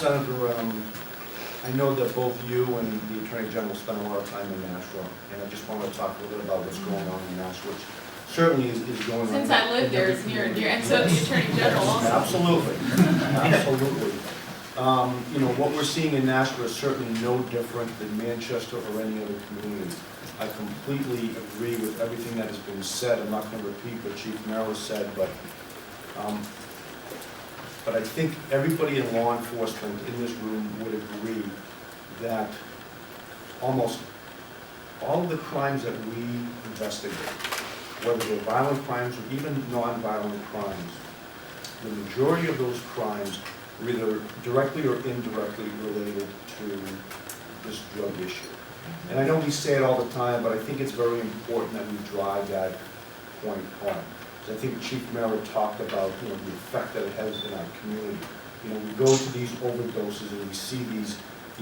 Senator, I know that both you and the Attorney General spend a lot of time in Nashua, and I just want to talk a little bit about what's going on in Nashua, which certainly is going on. Since I live there, it's near and dear, and so the Attorney General also. Absolutely, absolutely. You know, what we're seeing in Nashua is certainly no different than Manchester or any other community. I completely agree with everything that has been said. I'm not going to repeat what Chief Merrill said, but I think everybody in law enforcement in this room would agree that almost all of the crimes that we investigate, whether they're violent crimes or even non-violent crimes, the majority of those crimes are either directly or indirectly related to this drug issue. And I know we say it all the time, but I think it's very important that we drive that point home. I think Chief Merrill talked about, you know, the effect that it has in our community. You know, we go to these overdoses and we see these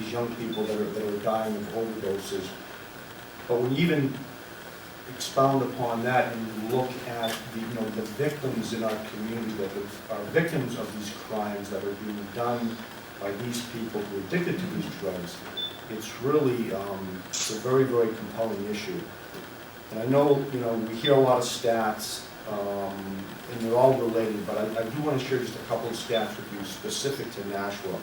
young people that are dying of overdoses. But when you even expound upon that and you look at the victims in our community that are victims of these crimes that are being done by these people who are addicted to these drugs, it's really it's a very, very compelling issue. And I know, you know, we hear a lot of stats, and they're all related, but I do want to share just a couple of stats with you specific to Nashua.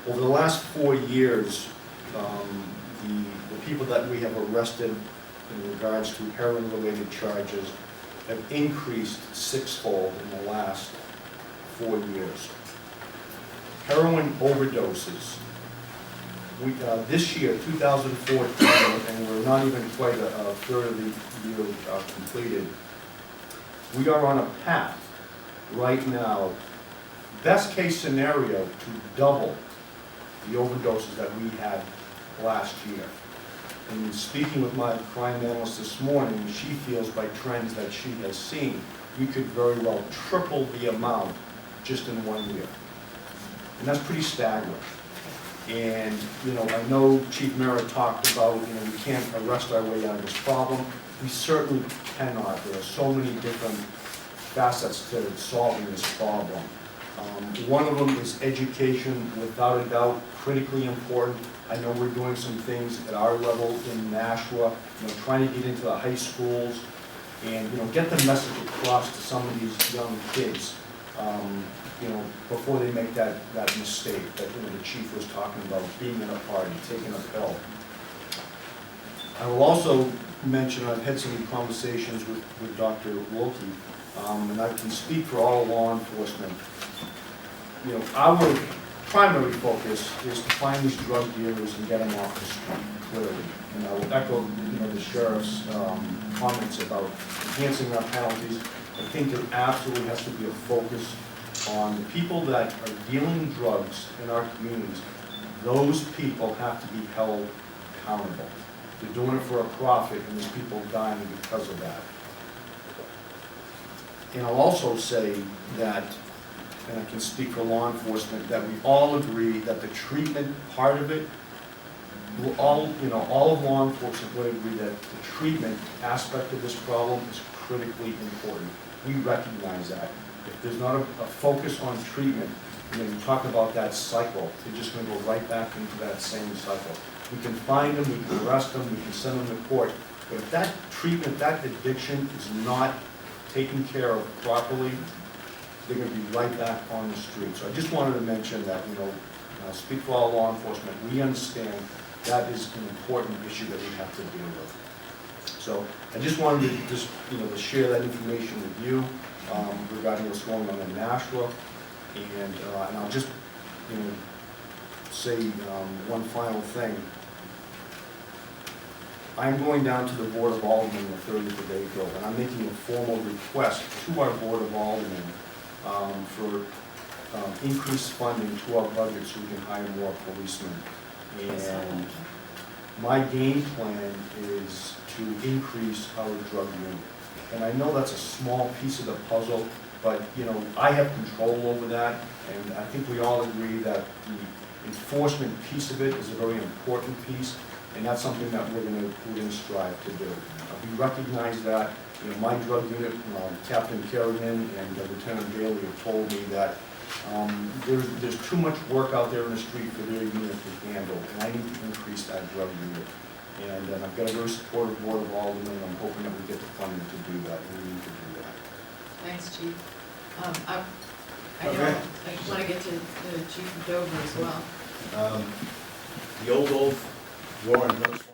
Over the last 4 years, the people that we have arrested in regards to heroin-related charges have increased sixfold in the last 4 years. Heroin overdoses. This year, 2014, and we're not even quite a third of the year completed, we are on a path right now, best case scenario, to double the overdoses that we had last year. And speaking with my crime analyst this morning, she feels by trends that she has seen, we could very well triple the amount just in 1 year. And that's pretty staggering. And, you know, I know Chief Merritt talked about, you know, we can't arrest our way out of this problem. We certainly cannot. There are so many different facets to solving this problem. One of them is education, without a doubt, critically important. I know we're doing some things at our level in Nashua, you know, trying to get into the high schools and, you know, get the message across to some of these young kids, you know, before they make that mistake that, you know, the chief was talking about, being in a party, taking a pill. I will also mention, I've had some conversations with Dr. Wilkie, and I can speak for all law enforcement. You know, our primary focus is to find these drug dealers and get them off the street, clearly. And I will echo, you know, the sheriff's comments about enhancing our penalties. I think there absolutely has to be a focus on the people that are dealing drugs in our communities. Those people have to be held accountable. They're doing it for a profit, and there's people dying because of that. And I'll also say that, and I can speak for law enforcement, that we all agree that the treatment part of it, all of law enforcement would agree that the treatment aspect of this problem is critically important. We recognize that. If there's not a focus on treatment, you know, you talk about that cycle, they're just going to go right back into that same cycle. We can find them, we can arrest them, we can send them to court, but if that treatment, that addiction is not taken care of properly, they're going to be right back on the street. So I just wanted to mention that, you know, speak for all law enforcement, we understand that is an important issue that we have to deal with. So I just wanted to to share that information with you regarding what's going on in Nashua, and I'll just, you know, say one final thing. I'm going down to the Board of Aldermen on the 30th of April, and I'm making a formal request to our Board of Aldermen for increased funding to our budget so we can hire more policemen. And my game plan is to increase our drug unit. And I know that's a small piece of the puzzle, but, you know, I have control over that, and I think we all agree that the enforcement piece of it is a very important piece, and that's something that we're going to strive to do. We recognize that. You know, my drug unit, Captain Kerrigan and Lieutenant Bailey have told me that There's too much work out there in the street for their unit to handle, and I need to increase that drug unit. And I've got a very supportive board of aldermen, and I'm hoping that we get the funding to do that, and we need to do that. Thanks, chief. I Okay. want to get to the chief of Dover as well. The old Warren Hills